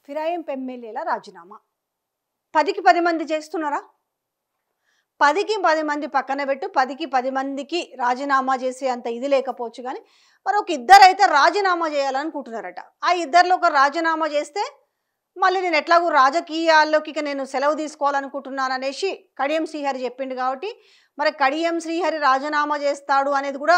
ఫిరాయింపు ఎమ్మెల్యేల రాజీనామా 10కి 10 మంది చేస్తున్నారా? 10కి 10 మంది పక్కన పెట్టు, 10కి 10 మందికి రాజీనామా చేసే అంత ఇది లేకపోవచ్చు కానీ మరి ఒక ఇద్దరైతే రాజీనామా చేయాలనుకుంటున్నారట. ఆ ఇద్దరిలో ఒక రాజీనామా చేస్తే మళ్ళీ నేను ఎట్లాగూ రాజకీయాల్లోకి ఇక నేను సెలవు తీసుకోవాలనుకుంటున్నాను అనేసి కడియం శ్రీహరి చెప్పిండు. కాబట్టి మరి కడియం శ్రీహరి రాజీనామా చేస్తాడు అనేది కూడా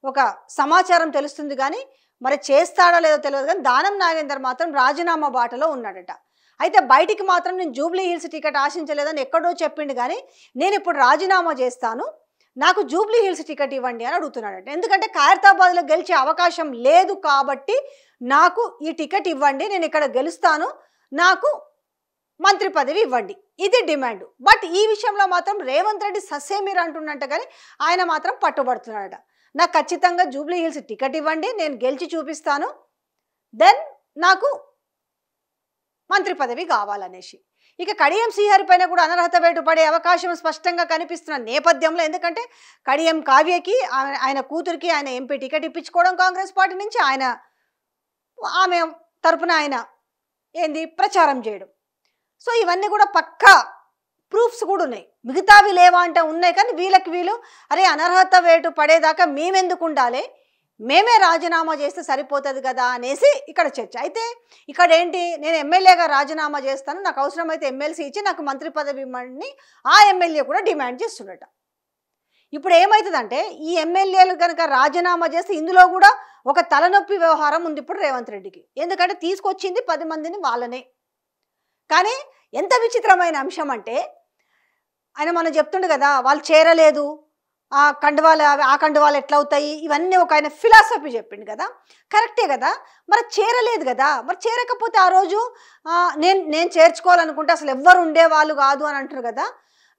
ఒక సమాచారం తెలుస్తుంది. కానీ మరి చేస్తాడో లేదో తెలియదు. కానీ దానం నాగేందర్ మాత్రం రాజీనామా బాటలో ఉన్నాడట. అయితే బయటికి మాత్రం నేను జూబ్లీ హిల్స్ టికెట్ ఆశించలేదని ఎక్కడో చెప్పిండు. కానీ నేను ఇప్పుడు రాజీనామా చేస్తాను, నాకు జూబ్లీ హిల్స్ టికెట్ ఇవ్వండి అని అడుగుతున్నాడట. ఎందుకంటే ఖైరతాబాద్లో గెలిచే అవకాశం లేదు కాబట్టి నాకు ఈ టికెట్ ఇవ్వండి, నేను ఇక్కడ గెలుస్తాను, నాకు మంత్రి పదవి ఇవ్వండి, ఇది డిమాండ్. బట్ ఈ విషయంలో మాత్రం రేవంత్ రెడ్డి ససేమీర్ అంటున్నట్ట. కానీ ఆయన మాత్రం పట్టుబడుతున్నాడట. నాకు ఖచ్చితంగా జూబ్లీ హిల్స్ టికెట్ ఇవ్వండి, నేను గెలిచి చూపిస్తాను, దెన్ నాకు మంత్రి పదవి కావాలనేసి. ఇక కడియం శ్రీహరి పైన కూడా అనర్హత వేటు పడే అవకాశం స్పష్టంగా కనిపిస్తున్న నేపథ్యంలో, ఎందుకంటే కడియం కావ్యకి ఆయన కూతురికి ఆయన ఎంపీ టికెట్ ఇప్పించుకోవడం కాంగ్రెస్ పార్టీ నుంచి, ఆమె తరపున ఆయన ప్రచారం చేయడం. సో ఇవన్నీ కూడా పక్కా ప్రూఫ్స్ కూడా ఉన్నాయి. మిగతావి లేవా అంటే ఉన్నాయి. కానీ వీళ్ళు అరే అనర్హత వేటు పడేదాకా మేమెందుకు ఉండాలి, మేమే రాజీనామా చేస్తే సరిపోతుంది కదా అనేసి ఇక్కడ చర్చ. అయితే ఇక్కడ నేను ఎమ్మెల్యేగా రాజీనామా చేస్తాను, నాకు అవసరమైతే ఎమ్మెల్సీ ఇచ్చి నాకు మంత్రి పదవి ఇవ్వండి ఆ ఎమ్మెల్యే కూడా డిమాండ్ చేస్తున్నట. ఇప్పుడు ఏమవుతుందంటే ఈ ఎమ్మెల్యేలు కనుక రాజీనామా చేస్తే ఇందులో కూడా ఒక తలనొప్పి వ్యవహారం ఉంది ఇప్పుడు రేవంత్ రెడ్డికి. ఎందుకంటే తీసుకొచ్చింది 10 మందిని వాళ్ళనే. కానీ ఎంత విచిత్రమైన అంశం అంటే ఆయన మనం చెప్తుండే కదా, వాళ్ళు చేరలేదు, ఆ కండువాలు ఎట్లా అవుతాయి, ఇవన్నీ ఒక ఆయన ఫిలాసఫీ చెప్పిండు కదా, కరెక్టే కదా. మరి చేరలేదు కదా, మరి చేరకపోతే ఆ రోజు నేను చేర్చుకోవాలనుకుంటే అసలు ఎవ్వరు ఉండేవాళ్ళు కాదు అని అంటారు కదా.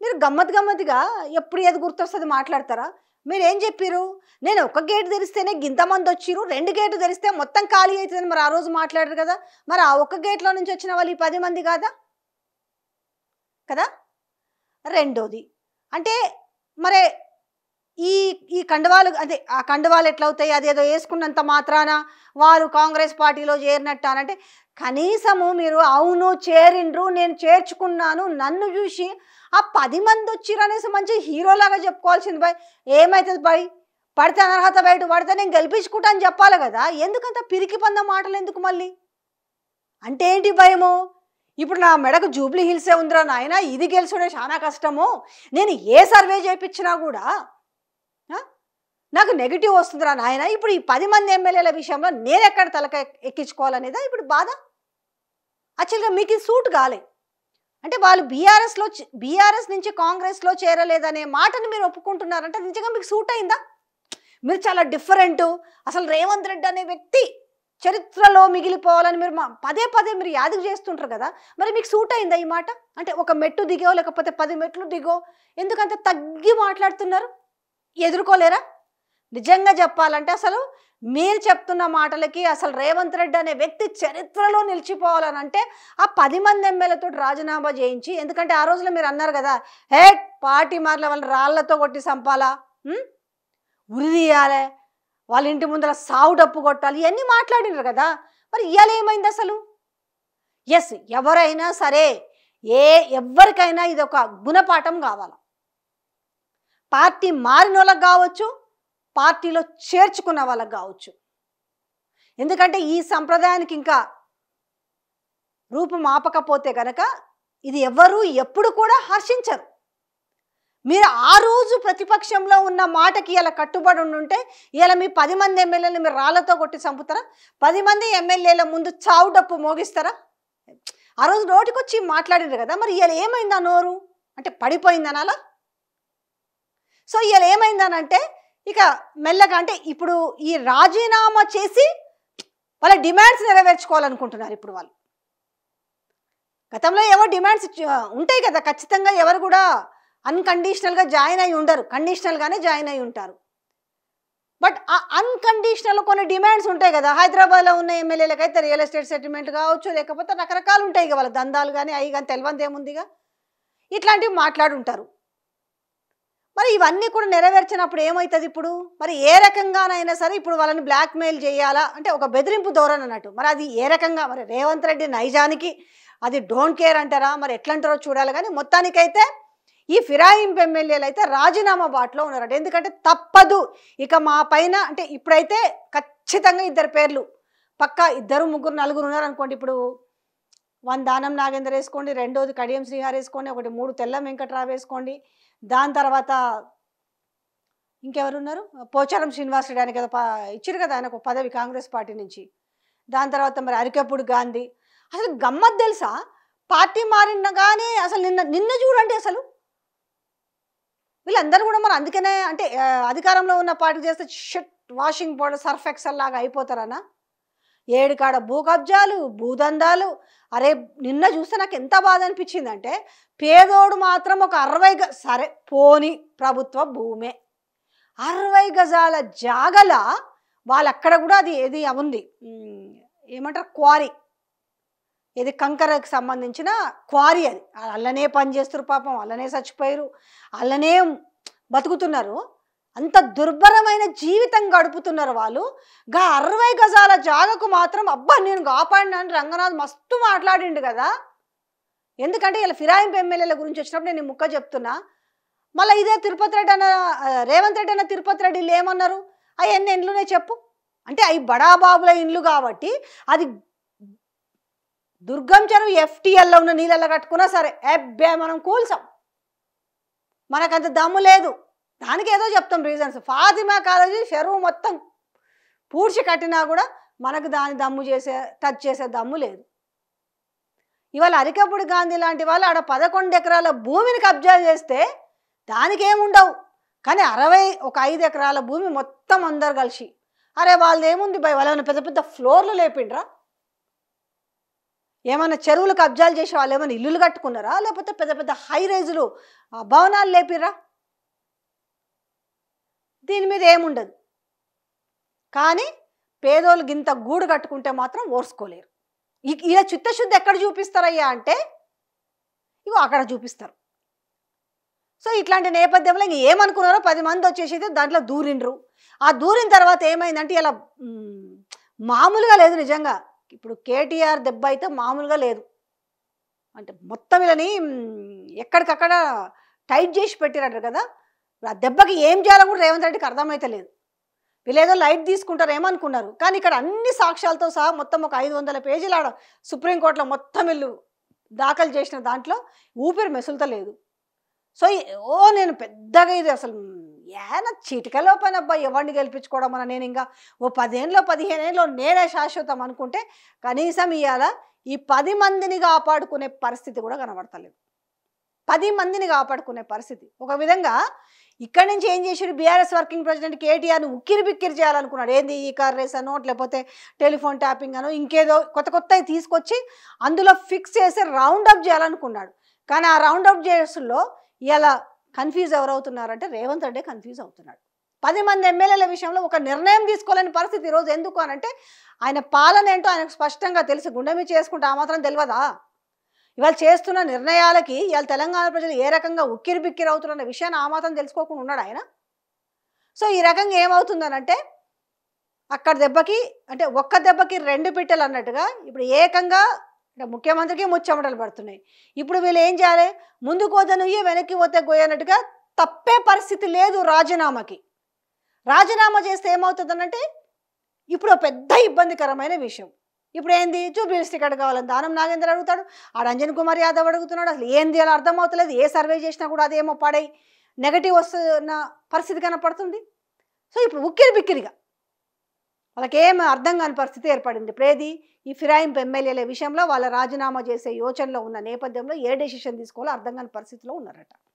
మీరు గమ్మత్తుగా ఎప్పుడు ఏది గుర్తొస్తుంది మాట్లాడతారా? మీరు ఏం చెప్పారు, నేను ఒక గేటు తెరిస్తేనే ఇంతమంది వచ్చిరు, 2 గేట్లు తెరిస్తే మొత్తం ఖాళీ అవుతుందని మరి ఆ రోజు మాట్లాడారు కదా. మరి ఆ ఒక్క గేట్లో నుంచి వచ్చిన వాళ్ళు ఈ 10 మంది కాదా కదా. రెండోది అంటే మరి ఈ కండువాలు ఆ కండువాలు ఎట్లా అవుతాయి, అదేదో వేసుకున్నంత మాత్రాన వారు కాంగ్రెస్ పార్టీలో చేరినట్టు అనంటే కనీసము మీరు అవును చేరిండ్రు, నేను చేర్చుకున్నాను, నన్ను చూసి ఆ 10 మంది వచ్చిర్రు అనేసి మంచి హీరోలాగా చెప్పుకోవాల్సింది. బాయ్ ఏమవుతుంది బాయ్, పడితే అనర్హత బయట పడితే నేను గెలిపించుకుంటా అని చెప్పాలి కదా. ఎందుకంత పిరికి పంద మాటలు ఎందుకు మళ్ళీ? అంటే ఏంటి భయము? ఇప్పుడు నా మెడకు జూబ్లీ హిల్సే ఉందిరా నాయన, ఇది గెలుచుడే చాలా కష్టము, నేను ఏ సర్వే చేయించినా కూడా నాకు నెగిటివ్ వస్తుందిరా నాయన, ఇప్పుడు ఈ 10 మంది ఎమ్మెల్యేల విషయంలో నేను ఎక్కడ తలక ఎక్కించుకోవాలనేదా ఇప్పుడు బాధ. యాక్చువల్గా మీకు ఇది సూట్ కాలే అంటే వాళ్ళు బీఆర్ఎస్ నుంచి కాంగ్రెస్లో చేరలేదనే మాటని మీరు ఒప్పుకుంటున్నారంటే నిజంగా మీకు సూట్ అయిందా? మీరు చాలా డిఫరెంట్, అసలు రేవంత్ రెడ్డి అనే వ్యక్తి చరిత్రలో మిగిలిపోవాలని మీరు పదే మీరు యాదకు చేస్తుంటారు కదా. మరి మీకు సూట్ అయిందా ఈ మాట? అంటే ఒక మెట్టు దిగో లేకపోతే 10 మెట్లు దిగో ఎందుకంత తగ్గి మాట్లాడుతున్నారు? ఎదుర్కోలేరా? నిజంగా చెప్పాలంటే అసలు మీరు చెప్తున్న మాటలకి అసలు రేవంత్ రెడ్డి అనే వ్యక్తి చరిత్రలో నిలిచిపోవాలని అంటే ఆ 10 మంది ఎమ్మెల్యేతో రాజీనామా చేయించి, ఎందుకంటే ఆ రోజులో మీరు అన్నారు కదా, పార్టీ మార్ల వాళ్ళని రాళ్లతో కొట్టి చంపాలా, ఉరి తీయాలి, వాళ్ళ ఇంటి ముందర సావు డప్పు కొట్టాలి, ఇవన్నీ మాట్లాడినారు కదా. మరి ఇవాళ ఏమైంది అసలు? ఎస్, ఎవరైనా సరే ఎవరికైనా ఇది ఒక గుణపాఠం కావాలి. పార్టీ మారిన వాళ్ళకి కావచ్చు, పార్టీలో చేర్చుకున్న వాళ్ళకి కావచ్చు. ఎందుకంటే ఈ సంప్రదాయానికి ఇంకా రూపం ఆపకపోతే కనుక ఇది ఎవరు ఎప్పుడు కూడా హర్షించరు. మీరు ఆ రోజు ప్రతిపక్షంలో ఉన్న మాటకి ఇలా కట్టుబడి ఉండుంటే ఇలా మీ 10 మంది ఎమ్మెల్యేలు మీరు రాళ్లతో కొట్టి చంపుతారా? 10 మంది ఎమ్మెల్యేల ముందు చావు డప్పు మోగిస్తారా? ఆ రోజు నోటికొచ్చి మాట్లాడారు కదా. మరి ఇలా ఏమైందా నోరు అంటే పడిపోయిందని అలా. సో ఇలా ఏమైందనంటే ఇక మెల్లగా అంటే ఇప్పుడు ఈ రాజీనామా చేసి వాళ్ళ డిమాండ్స్ నెరవేర్చుకోవాలనుకుంటున్నారు. ఇప్పుడు వాళ్ళు గతంలో ఏవో డిమాండ్స్ ఉంటాయి కదా, ఖచ్చితంగా ఎవరు కూడా అన్కండిషనల్గా జాయిన్ అయి ఉండరు, కండిషనల్గానే జాయిన్ అయి ఉంటారు. బట్ ఆ అన్కండిషనల్ కొన్ని డిమాండ్స్ ఉంటాయి కదా. హైదరాబాద్లో ఉన్న ఎమ్మెల్యేలకు అయితే రియల్ ఎస్టేట్ సెటిల్మెంట్ కావచ్చు, లేకపోతే రకరకాలు ఉంటాయి కదా, వాళ్ళ దందాలు కానీ అవి కానీ తెలియంది ఏముందిగా, ఇట్లాంటివి మాట్లాడుంటారు. మరి ఇవన్నీ కూడా నెరవేర్చినప్పుడు ఏమవుతుంది ఇప్పుడు? మరి ఏ రకంగానైనా సరే ఇప్పుడు వాళ్ళని బ్లాక్మెయిల్ చేయాలా అంటే ఒక బెదిరింపు ధోరణి అన్నట్టు. మరి అది ఏ రకంగా మరి రేవంత్ రెడ్డి నైజానికి అది డోంట్ కేర్ అంటారా? మరి ఎట్లా అంటారో చూడాలి. కానీ మొత్తానికైతే ఈ ఫిరాయింపు ఎమ్మెల్యేలు అయితే రాజీనామా బాటలో ఉన్నారట. ఎందుకంటే తప్పదు ఇక మా పైన అంటే ఇప్పుడైతే ఖచ్చితంగా ఇద్దరు పేర్లు పక్కా, ఇద్దరు ముగ్గురు నలుగురు ఉన్నారనుకోండి. ఇప్పుడు వన్ దానం నాగేందర్ వేసుకోండి, రెండోది కడియం శ్రీహార్ వేసుకోండి, ఒకటి 3 తెల్లం వెంకట్రావు వేసుకోండి, దాని తర్వాత ఇంకెవరున్నారు, పోచారం శ్రీనివాసరెడ్డి ఆయనకి కదా ఇచ్చారు కదా ఆయనకు పదవి కాంగ్రెస్ పార్టీ నుంచి. దాని తర్వాత మరి అరికప్పుడు గాంధీ. అసలు గమ్మత్ తెలుసా, పార్టీ మారిన కానీ అసలు నిన్న చూడండి అసలు వీళ్ళందరూ కూడా మరి అందుకనే అంటే అధికారంలో ఉన్న పార్టీ చేస్తే shut washing powder Surf Excel లాగా అయిపోతారనా? 7 కాడ భూ కబ్జాలు, భూదందాలు. అరే నిన్న చూస్తే నాకు ఎంత బాధ అనిపించిందంటే, పేదోడు మాత్రం ఒక 60 సరే పోని ప్రభుత్వ భూమే 60 గజాల జాగల వాళ్ళు అక్కడ కూడా అది ఏది ఉంది ఏమంటారు క్వారీ, ఇది కంకరకు సంబంధించిన క్వారీ. అది అల్లనే పని చేస్తారు పాపం, అల్లనే చచ్చిపోయారు, అల్లనే బతుకుతున్నారు. అంత దుర్భరమైన జీవితం గడుపుతున్నారు వాళ్ళు. 60 గజాల జాగకు మాత్రం అబ్బా నేను కాపాడినాను రంగనాథ్ మస్తు మాట్లాడిండు కదా. ఎందుకంటే ఇలా ఫిరాయింపు ఎమ్మెల్యేల గురించి వచ్చినప్పుడు నేను ముక్క చెప్తున్నా. మళ్ళీ ఇదే తిరుపతి రెడ్డి అన్న రేవంత్ రెడ్డి అన్న తిరుపతి రెడ్డి వీళ్ళు ఏమన్నారు, అవి ఎన్ని ఇండ్లునే చెప్పు అంటే అవి బడాబాబుల ఇండ్లు కాబట్టి అది దుర్గం చెరువు ఎఫ్టీఎల్లో ఉన్న నీళ్ళల్లో కట్టుకున్నా సరే ఎబ్బే మనం కూల్సాం, మనకంత దమ్ము లేదు. దానికి ఏదో చెప్తాం రీజన్స్. ఫాతిమా కాలేజీ చెరువు మొత్తం పూడ్చి కట్టినా కూడా మనకు దాని దమ్ము టచ్ చేసే దమ్ము లేదు. ఇవాళ అరికప్పుడు గాంధీ లాంటి వాళ్ళు ఆడ 11 ఎకరాల భూమిని కబ్జా చేస్తే దానికి ఏముండవు. కానీ 5 ఎకరాల భూమి మొత్తం అందరు కలిసి అరే వాళ్ళది ఏముంది భయ్, వాళ్ళేమైనా పెద్ద పెద్ద ఫ్లోర్లు లేపిండ్రా, ఏమైనా చెరువులు కబ్జాలు చేసే వాళ్ళు ఏమైనా ఇల్లులు కట్టుకున్నారా, లేకపోతే పెద్ద పెద్ద హై రైజులు భవనాలు లేపిర్రా? దీని మీద ఏముండదు. కానీ పేదోళ్ళు గింత గూడు కట్టుకుంటే మాత్రం ఓర్చుకోలేరు. ఇలా చిత్తశుద్ధి ఎక్కడ చూపిస్తారయ్యా అంటే ఇగో అక్కడ చూపిస్తారు. సో ఇట్లాంటి నేపథ్యంలో ఇంక ఏమనుకున్నారో 10 మంది వచ్చేసి దాంట్లో దూరిండ్రు. ఆ దూరిన తర్వాత ఏమైందంటే ఇలా మామూలుగా లేదు నిజంగా. ఇప్పుడు కేటీఆర్ దెబ్బ అయితే మామూలుగా లేదు. అంటే మొత్తం వీళ్ళని ఎక్కడికక్కడ టైట్ చేసి పెట్టిరంటారు కదా. ఆ దెబ్బకి ఏం చేయాలో కూడా రేవంత్ రెడ్డికి అర్థమైతే లేదు. వీళ్ళేదో లైట్ తీసుకుంటారు ఏమనుకున్నారు. కానీ ఇక్కడ అన్ని సాక్ష్యాలతో సహా మొత్తం ఒక 500 పేజీలు ఆడ సుప్రీంకోర్టులో మొత్తం వీళ్ళు దాఖలు చేసిన దాంట్లో ఊపిరి మెసులుతలేదు. సో నేను పెద్దగా ఇది అసలు ఏనా చిటికలో పని అబ్బా ఎవరిని గెలిపించుకోవడం అన్న. నేను ఇంకా ఓ 10 ఏళ్ళలో 15 ఏళ్ళలో నేనే శాశ్వతం అనుకుంటే కనీసం ఇవాళ ఈ 10 మందిని కాపాడుకునే పరిస్థితి కూడా కనబడతలేదు. 10 మందిని కాపాడుకునే పరిస్థితి. ఒక విధంగా ఇక్కడి నుంచి ఏం చేశారు, బీఆర్ఎస్ వర్కింగ్ ప్రెసిడెంట్ కేటీఆర్ని ఉక్కిరి బిక్కిరి చేయాలనుకున్నాడు. ఏంది ఈ కార్ రేస్ అనో లేకపోతే టెలిఫోన్ ట్యాపింగ్ అనో ఇంకేదో కొత్తవి తీసుకొచ్చి అందులో ఫిక్స్ చేసి రౌండప్ చేయాలనుకున్నాడు. కానీ ఆ రౌండప్ చేసుల్లో ఇలా కన్ఫ్యూజ్ ఎవరవుతున్నారంటే రేవంత్ రెడ్డి కన్ఫ్యూజ్ అవుతున్నాడు. 10 మంది ఎమ్మెల్యేల విషయంలో ఒక నిర్ణయం తీసుకోలేని పరిస్థితి ఈరోజు. ఎందుకు అనంటే ఆయన పాలన ఏంటో ఆయనకు స్పష్టంగా తెలిసి గుండె మీద చేసుకుంటే ఆ మాత్రం తెలియదా? ఇవాళ చేస్తున్న నిర్ణయాలకి ఇవాళ తెలంగాణ ప్రజలు ఏ రకంగా ఉక్కిరి బిక్కిరి అవుతున్న విషయాన్ని ఆ మాత్రం తెలుసుకోకుండా ఉన్నాడు ఆయన. సో ఈ రకంగా ఏమవుతుందనంటే అక్కడ దెబ్బకి అంటే ఒక్క దెబ్బకి 2 పిట్టలు అన్నట్టుగా ఇప్పుడు ఏకంగా ముఖ్యమంత్రికి ముచ్చమటలు పడుతున్నాయి. ఇప్పుడు వీళ్ళు ఏం చేయాలి, ముందుకు పోతే నువ్వు వెనక్కి పోతే గోయన్నట్టుగా తప్పే పరిస్థితి లేదు రాజీనామాకి. రాజీనామా చేస్తే ఏమవుతుందనంటే ఇప్పుడు పెద్ద ఇబ్బందికరమైన విషయం. ఇప్పుడు ఏంది, జూబ్లీహిల్స్ టికెట్ కావాలని దానం నాగేందర్ అడుగుతాడు, ఆడ అంజన్ కుమార్ యాదవ్ అడుగుతున్నాడు. అసలు ఏంది అలా అర్థం అవుతలేదు. ఏ సర్వే చేసినా కూడా అదేమో పడై నెగటివ్ వస్తున్న పరిస్థితి కనపడుతుంది. సో ఇప్పుడు ఉక్కిరి బిక్కిరిగా వాళ్ళకేం అర్థం కాని పరిస్థితి ఏర్పడింది. ఇప్పుడు ఏది ఈ ఫిరాయింపు ఎమ్మెల్యేల విషయంలో వాళ్ళ రాజీనామా చేసే యోచనలో ఉన్న నేపథ్యంలో ఏ డెసిషన్ తీసుకోవాలో అర్థం కాని పరిస్థితిలో ఉన్నారట.